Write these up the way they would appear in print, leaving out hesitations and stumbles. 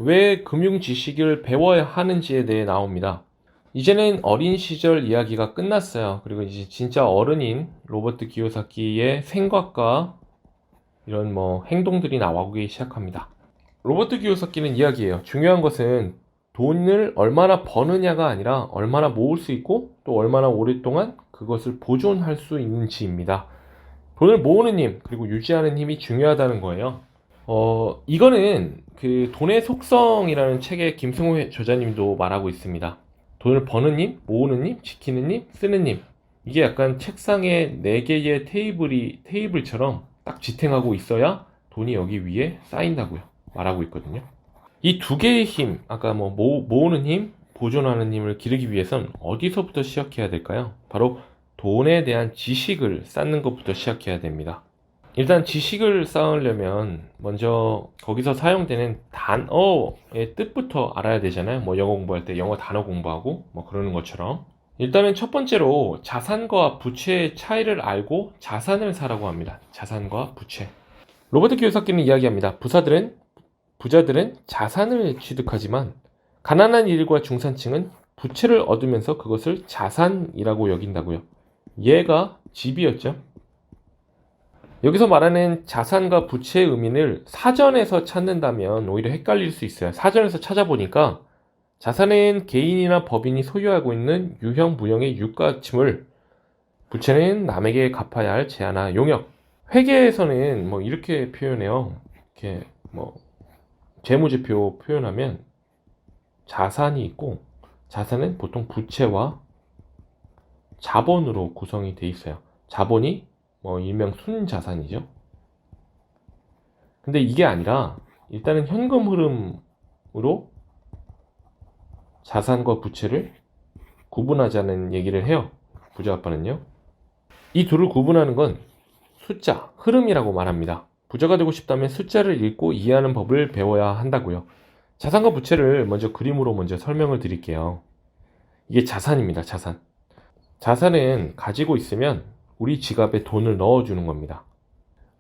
왜 금융 지식을 배워야 하는지에 대해 나옵니다. 이제는 어린 시절 이야기가 끝났어요. 그리고 이제 진짜 어른인 로버트 기요사키의 생각과 이런 행동들이 나오기 시작합니다. 로버트 기요사키는 이야기해요. 중요한 것은 돈을 얼마나 버느냐가 아니라 얼마나 모을 수 있고 또 얼마나 오랫동안 그것을 보존할 수 있는지입니다. 돈을 모으는 힘 그리고 유지하는 힘이 중요하다는 거예요. 이거는 그 돈의 속성이라는 책에 김승호 저자님도 말하고 있습니다. 돈을 버는 힘, 모으는 힘, 지키는 힘, 쓰는 힘. 이게 약간 책상에 4개의 테이블처럼 딱 지탱하고 있어야 돈이 여기 위에 쌓인다고요. 말하고 있거든요. 이 2개의 힘, 아까 모으는 힘, 보존하는 힘을 기르기 위해선 어디서부터 시작해야 될까요? 바로 돈에 대한 지식을 쌓는 것부터 시작해야 됩니다. 일단 지식을 쌓으려면 먼저 거기서 사용되는 단어의 뜻부터 알아야 되잖아요. 영어 공부할 때 영어 단어 공부하고 그러는 것처럼. 일단은 첫 번째로 자산과 부채의 차이를 알고 자산을 사라고 합니다. 자산과 부채. 로버트 키요사키는 이야기합니다. 부자들은 자산을 취득하지만 가난한 일과 중산층은 부채를 얻으면서 그것을 자산이라고 여긴다고요. 얘가 집이었죠. 여기서 말하는 자산과 부채의 의미를 사전에서 찾는다면 오히려 헷갈릴 수 있어요. 사전에서 찾아보니까 자산은 개인이나 법인이 소유하고 있는 유형, 무형의 유가침을, 부채는 남에게 갚아야 할 제한이나 용역. 회계에서는 이렇게 표현해요. 이렇게 재무제표 표현하면 자산이 있고, 자산은 보통 부채와 자본으로 구성이 돼 있어요. 자본이 일명 순자산이죠. 근데 이게 아니라 일단은 현금 흐름으로 자산과 부채를 구분하자는 얘기를 해요. 부자 아빠는요. 이 둘을 구분하는 건 숫자, 흐름이라고 말합니다. 부자가 되고 싶다면 숫자를 읽고 이해하는 법을 배워야 한다고요. 자산과 부채를 그림으로 설명을 드릴게요. 이게 자산입니다. 자산. 자산은 가지고 있으면 우리 지갑에 돈을 넣어주는 겁니다.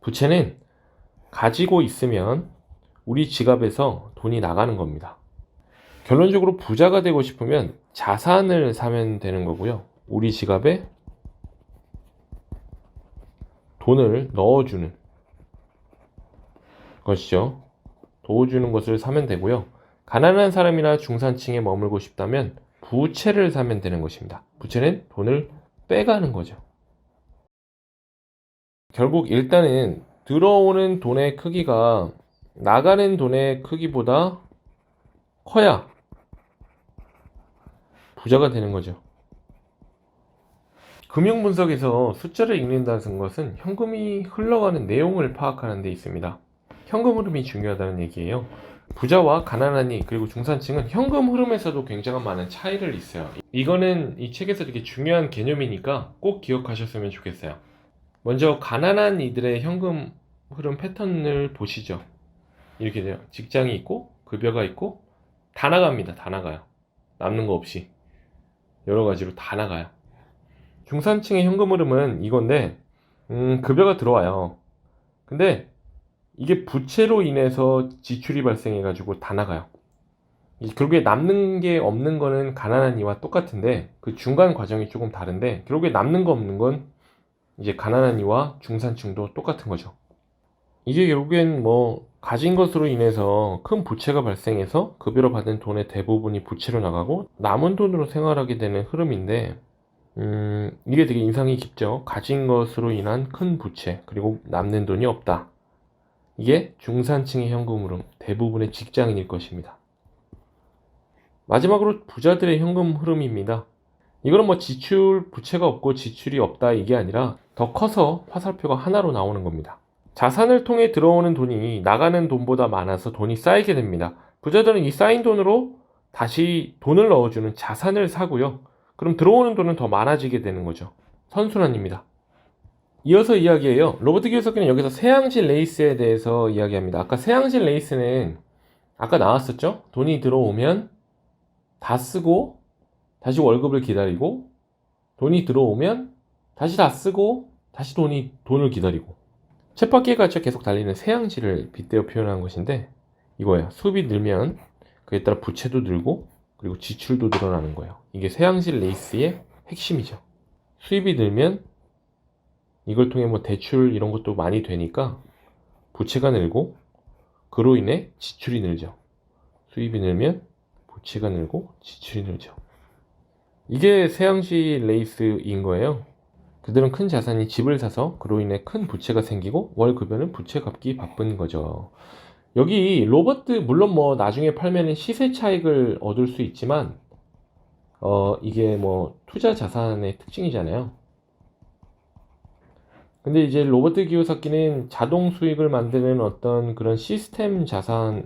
부채는 가지고 있으면 우리 지갑에서 돈이 나가는 겁니다. 결론적으로 부자가 되고 싶으면 자산을 사면 되는 거고요. 우리 지갑에 돈을 넣어주는 것이죠. 넣어주는 것을 사면 되고요. 가난한 사람이나 중산층에 머물고 싶다면 부채를 사면 되는 것입니다. 부채는 돈을 빼가는 거죠. 결국 일단은 들어오는 돈의 크기가 나가는 돈의 크기보다 커야 부자가 되는 거죠. 금융분석에서 숫자를 읽는다는 것은 현금이 흘러가는 내용을 파악하는 데 있습니다. 현금 흐름이 중요하다는 얘기예요. 부자와 가난한이 그리고 중산층은 현금 흐름에서도 굉장히 많은 차이를 있어요. 이거는 이 책에서 되게 중요한 개념이니까 꼭 기억하셨으면 좋겠어요. 먼저 가난한 이들의 현금 흐름 패턴을 보시죠. 이렇게 돼요. 직장이 있고 급여가 있고 다 나갑니다. 다 나가요. 남는 거 없이 여러 가지로 다 나가요. 중산층의 현금 흐름은 이건데 급여가 들어와요. 근데 이게 부채로 인해서 지출이 발생해 가지고 다 나가요. 결국에 남는 게 없는 거는 가난한 이와 똑같은데 그 중간 과정이 조금 다른데 결국에 남는 거 없는 건 이제 가난한 이와 중산층도 똑같은 거죠. 이게 결국엔 가진 것으로 인해서 큰 부채가 발생해서 급여로 받은 돈의 대부분이 부채로 나가고 남은 돈으로 생활하게 되는 흐름인데 이게 되게 인상이 깊죠. 가진 것으로 인한 큰 부채 그리고 남는 돈이 없다. 이게 중산층의 현금 흐름, 대부분의 직장인일 것입니다. 마지막으로 부자들의 현금 흐름입니다. 이거는 지출, 부채가 없고 지출이 없다 이게 아니라 더 커서 화살표가 하나로 나오는 겁니다. 자산을 통해 들어오는 돈이 나가는 돈보다 많아서 돈이 쌓이게 됩니다. 부자들은 이 쌓인 돈으로 다시 돈을 넣어주는 자산을 사고요. 그럼 들어오는 돈은 더 많아지게 되는 거죠. 선순환입니다. 이어서 이야기해요. 로버트 기요사키는 여기서 쇠양실 레이스에 대해서 이야기합니다. 아까 쇠양실 레이스는 아까 나왔었죠? 돈이 들어오면 다 쓰고 다시 월급을 기다리고 돈이 들어오면 다시 다 쓰고 다시 돈을 기다리고 쳇바퀴에 갇혀 계속 달리는 쇠양실을 빗대어 표현한 것인데 이거예요. 수입이 늘면 그에 따라 부채도 늘고 그리고 지출도 늘어나는 거예요. 이게 쇠양실 레이스의 핵심이죠. 수입이 늘면 이걸 통해 뭐 대출 이런 것도 많이 되니까 부채가 늘고 그로 인해 지출이 늘죠. 수입이 늘면 부채가 늘고 지출이 늘죠. 이게 쇠양실 레이스인 거예요. 그들은 큰 자산이 집을 사서 그로 인해 큰 부채가 생기고 월 급여는 부채 갚기 바쁜 거죠. 여기 로버트 물론 뭐 나중에 팔면은 시세 차익을 얻을 수 있지만 이게 뭐 투자 자산의 특징이잖아요. 근데 이제 로버트 기요사키는 자동 수익을 만드는 어떤 그런 시스템 자산만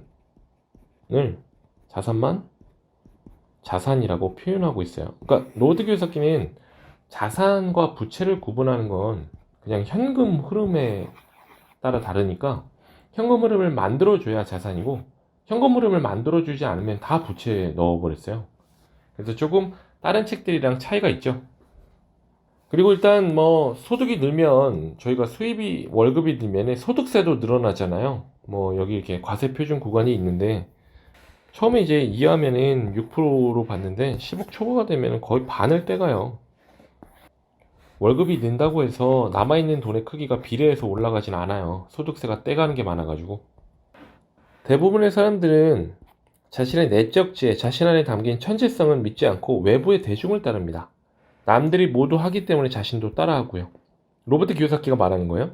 자산이라고 표현하고 있어요. 그러니까 로버트 기요사키는 자산과 부채를 구분하는 건 그냥 현금 흐름에 따라 다르니까 현금 흐름을 만들어줘야 자산이고 현금 흐름을 만들어주지 않으면 다 부채에 넣어버렸어요. 그래서 조금 다른 책들이랑 차이가 있죠. 그리고 일단 뭐 소득이 늘면 저희가 수입이 월급이 늘면 소득세도 늘어나잖아요. 뭐 여기 이렇게 과세 표준 구간이 있는데 처음에 이제 이해하면은 6%로 봤는데 10억 초과가 되면 거의 반을 떼가요. 월급이 는다고 해서 남아있는 돈의 크기가 비례해서 올라가진 않아요. 소득세가 떼가는 게 많아가지고. 대부분의 사람들은 자신의 내적 지혜, 자신 안에 담긴 천재성을 믿지 않고 외부의 대중을 따릅니다. 남들이 모두 하기 때문에 자신도 따라하고요. 로버트 기요사키가 말하는 거예요.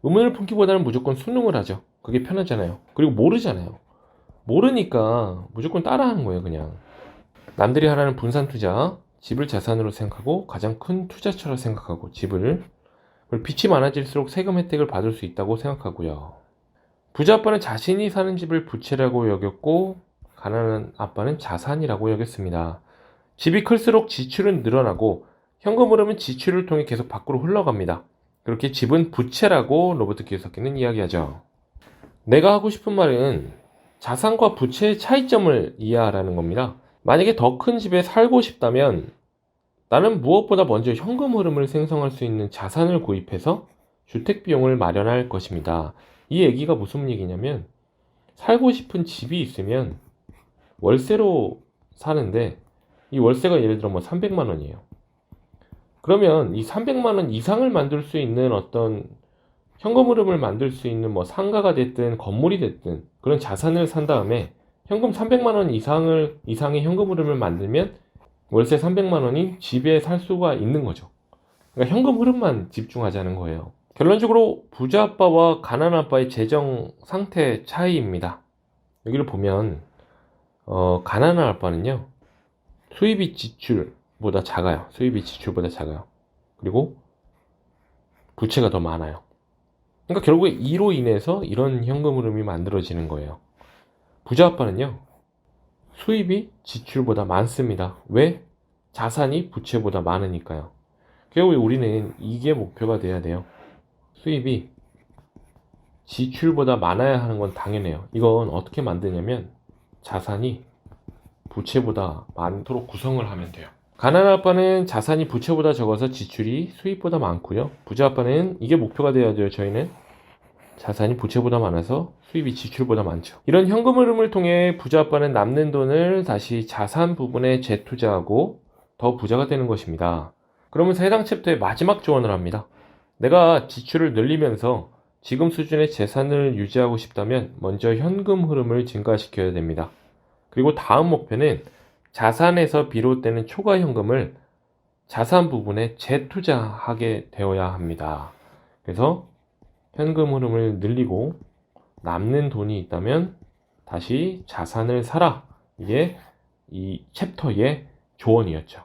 의문을 품기보다는 무조건 수능을 하죠. 그게 편하잖아요. 그리고 모르잖아요. 모르니까 무조건 따라하는 거예요, 그냥. 남들이 하라는 분산 투자, 집을 자산으로 생각하고 가장 큰 투자처럼 생각하고 집을 빚이 많아질수록 세금 혜택을 받을 수 있다고 생각하고요. 부자 아빠는 자신이 사는 집을 부채라고 여겼고 가난한 아빠는 자산이라고 여겼습니다. 집이 클수록 지출은 늘어나고 현금 흐름은 지출을 통해 계속 밖으로 흘러갑니다. 그렇게 집은 부채라고 로버트 기요사키는 이야기하죠. 내가 하고 싶은 말은 자산과 부채의 차이점을 이해하라는 겁니다. 만약에 더 큰 집에 살고 싶다면 나는 무엇보다 먼저 현금 흐름을 생성할 수 있는 자산을 구입해서 주택 비용을 마련할 것입니다. 이 얘기가 무슨 얘기냐면 살고 싶은 집이 있으면 월세로 사는데 이 월세가 예를 들어 뭐 300만 원이에요. 그러면 이 300만 원 이상을 만들 수 있는 어떤 현금 흐름을 만들 수 있는 뭐 상가가 됐든 건물이 됐든 그런 자산을 산 다음에 현금 300만 원 이상의 현금 흐름을 만들면 월세 300만 원이 집에 살 수가 있는 거죠. 그러니까 현금 흐름만 집중하자는 거예요. 결론적으로 부자 아빠와 가난한 아빠의 재정 상태 차이입니다. 여기를 보면 가난한 아빠는요. 수입이 지출보다 작아요. 수입이 지출보다 작아요. 그리고 부채가 더 많아요. 그러니까 결국에 이로 인해서 이런 현금 흐름이 만들어지는 거예요. 부자 아빠는요. 수입이 지출보다 많습니다. 왜? 자산이 부채보다 많으니까요. 결국에 우리는 이게 목표가 돼야 돼요. 수입이 지출보다 많아야 하는 건 당연해요. 이건 어떻게 만드냐면 자산이 부채보다 많도록 구성을 하면 돼요. 가난한 아빠는 자산이 부채보다 적어서 지출이 수입보다 많고요. 부자 아빠는 이게 목표가 돼야 돼요. 저희는 자산이 부채보다 많아서 수입이 지출보다 많죠. 이런 현금 흐름을 통해 부자 아빠는 남는 돈을 다시 자산 부분에 재투자하고 더 부자가 되는 것입니다. 그러면서 해당 챕터의 마지막 조언을 합니다. 내가 지출을 늘리면서 지금 수준의 재산을 유지하고 싶다면 먼저 현금 흐름을 증가시켜야 됩니다. 그리고 다음 목표는 자산에서 비롯되는 초과 현금을 자산 부분에 재투자하게 되어야 합니다. 그래서 현금 흐름을 늘리고 남는 돈이 있다면 다시 자산을 사라. 이게 이 챕터의 조언이었죠.